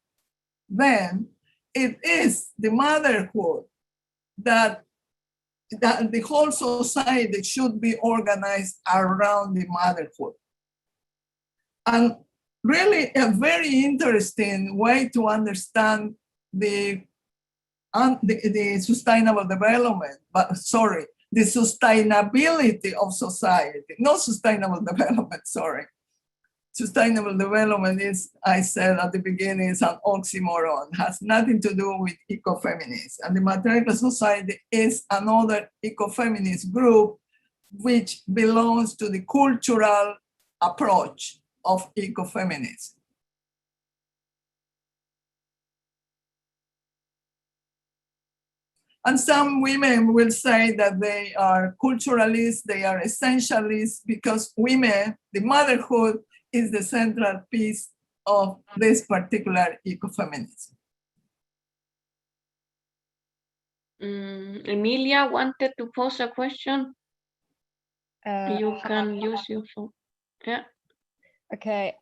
Then it is the motherhood that the whole society should be organized around the motherhood. And really a very interesting way to understand the sustainable development, the sustainability of society, not sustainable development, sustainable development is, I said at the beginning, is an oxymoron, has nothing to do with ecofeminism. And the Matriarchal Society is another ecofeminist group which belongs to the cultural approach of ecofeminism. And some women will say that they are culturalists, they are essentialists, because women, the motherhood, is the central piece of this particular ecofeminism. Emilia wanted to pose a question. You can use your phone. Yeah. Okay.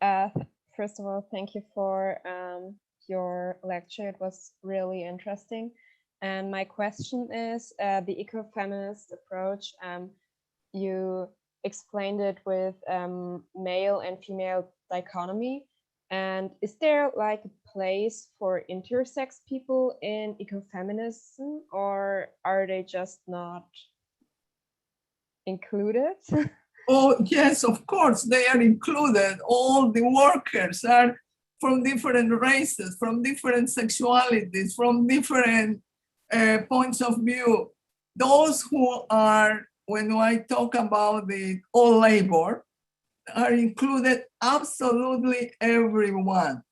First of all, thank you for your lecture. It was really interesting. And my question is the ecofeminist approach. You explained it with male and female dichotomy. And is there like a place for intersex people in ecofeminism, or are they just not included? Oh, yes, of course, they are included. All the workers are from different races, from different sexualities, from different points of view. Those who are, when I talk about the all labor, are included absolutely everyone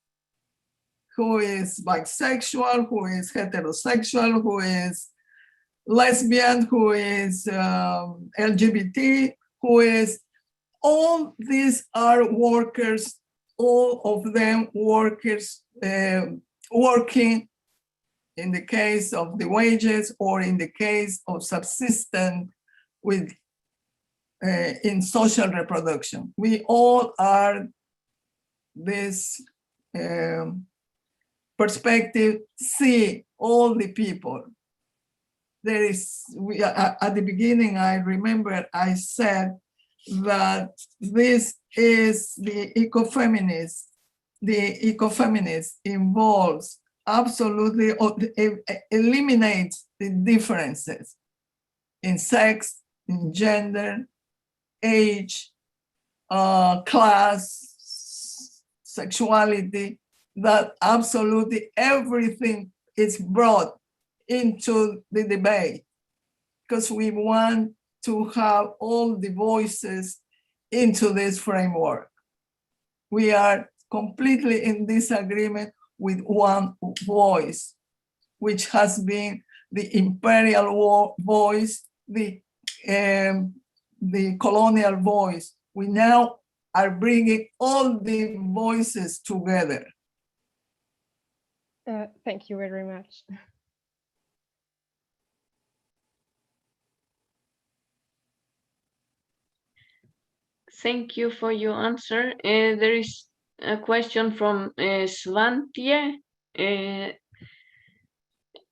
who is bisexual, who is heterosexual, who is lesbian, who is LGBT, who is, all these are workers, all of them workers working in the case of the wages or in the case of subsistence with in social reproduction. We all are this perspective, see all the people. There is, at the beginning, I remember I said that this is the ecofeminist. The ecofeminist involves absolutely, eliminates the differences in sex, in gender, age, class, sexuality, that absolutely everything is brought into the debate, because we want to have all the voices into this framework. We are completely in disagreement with one voice, which has been the imperial voice, the colonial voice. We now are bringing all the voices together. Thank you very much. Thank you for your answer. There is a question from Svantje.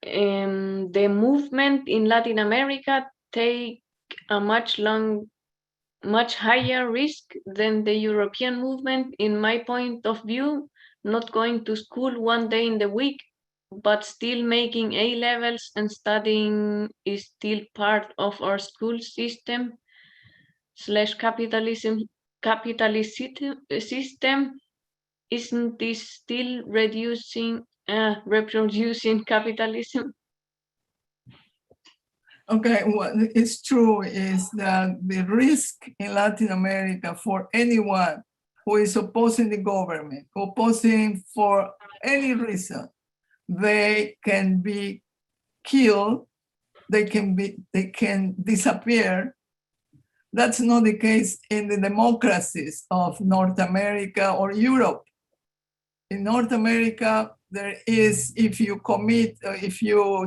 The movement in Latin America take a much higher risk than the European movement, in my point of view. Not going to school one day in the week, but still making A levels and studying is still part of our school system / capitalism system. Isn't this still reproducing capitalism? Okay, what is true is that the risk in Latin America for anyone who is opposing the government, opposing for any reason, they can be killed, they can disappear. That's not the case in the democracies of North America or Europe. In North America, there is, if you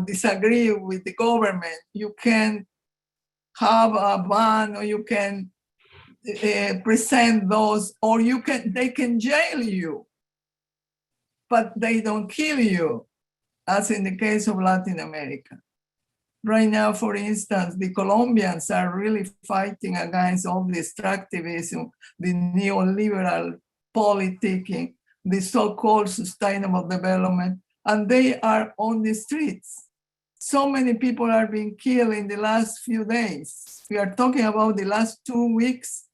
disagree with the government, you can have a ban, or you can present those, or they can jail you, but they don't kill you, as in the case of Latin America. Right now, for instance, the Colombians are really fighting against all the extractivism, the neoliberal politicking, the so-called sustainable development, and they are on the streets. So many people are being killed in the last few days. We are talking about the last 2 weeks.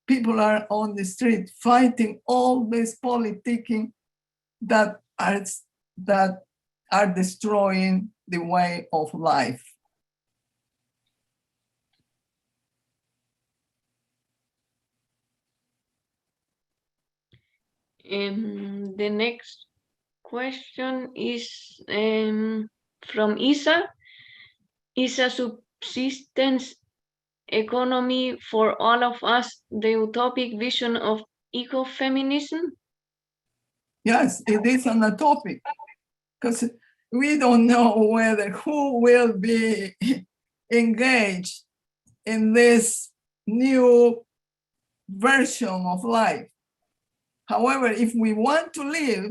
people are on the street fighting all this politicking that are destroying the way of life. The next question is from Isa. Is a subsistence economy for all of us the utopic vision of ecofeminism? Yes, it is on a topic, because we don't know whether who will be engaged in this new version of life. However, if we want to live,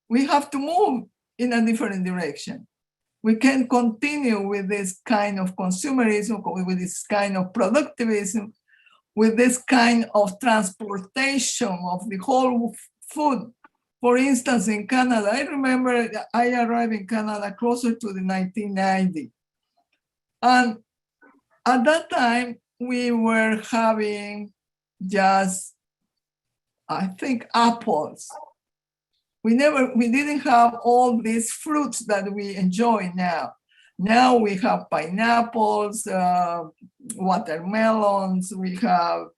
we have to move in a different direction. We can't continue with this kind of consumerism, with this kind of productivism, with this kind of transportation of the whole food. For instance, in Canada, I remember I arrived in Canada closer to the 1990. And at that time, we were having just, I think, apples. We didn't have all these fruits that we enjoy now. Now we have pineapples, watermelons, we have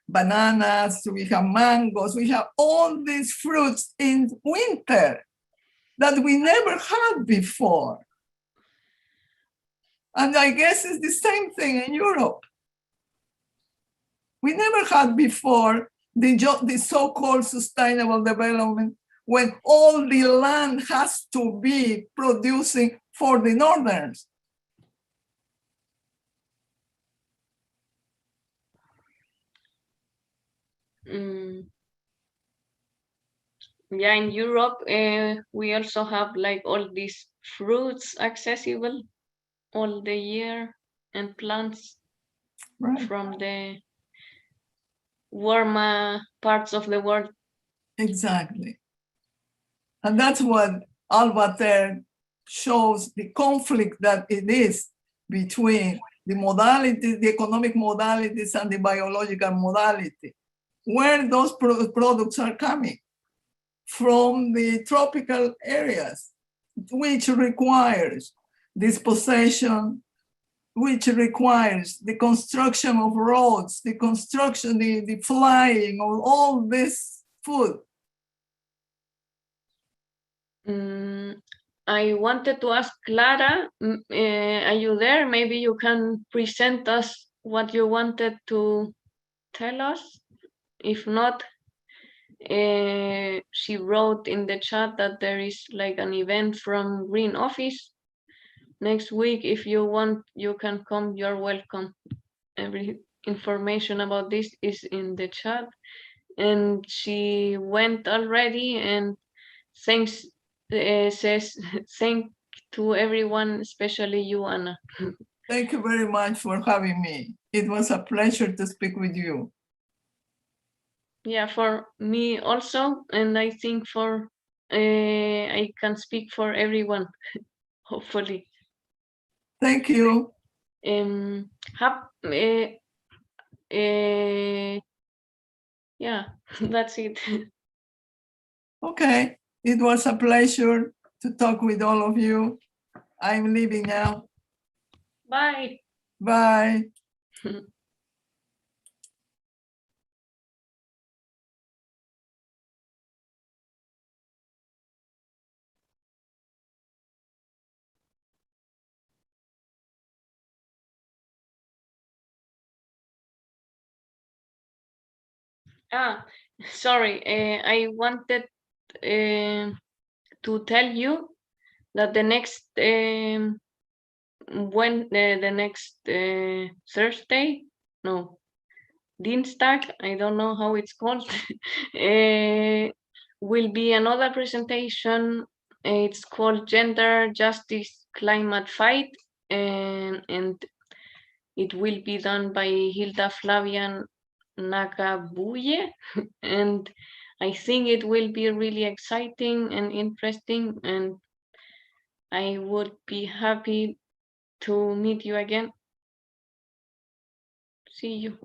bananas, we have mangoes, we have all these fruits in winter that we never had before. And I guess it's the same thing in Europe. We never had before the so-called sustainable development when all the land has to be producing for the northerners. Yeah, in Europe, we also have like all these fruits accessible all the year and plants from the warmer parts of the world. Exactly. And that's what Altvater shows, the conflict that it is between the modalities, the economic modalities and the biological modality, where those products are coming from the tropical areas, which requires dispossession, which requires the construction of roads, the construction, the flying of all this food. I wanted to ask Clara, are you there? Maybe you can present us what you wanted to tell us. If not, she wrote in the chat that there is like an event from Green Office next week. If you want, you can come, you're welcome. Every information about this is in the chat. And she went already, and thanks, says thank to everyone, especially you, Anna. Thank you very much for having me. It was a pleasure to speak with you. Yeah, for me also, and I think for I can speak for everyone, hopefully. Thank you. Yeah, that's it. Okay, it was a pleasure to talk with all of you. I'm leaving now. Bye. Bye. Sorry, I wanted to tell you that the next the next Thursday, no, Dienstag, I don't know how it's called, will be another presentation. It's called Gender Justice Climate Fight, and it will be done by Hilda Flavian Nakabuye, and I think it will be really exciting and interesting, and I would be happy to meet you again. See you.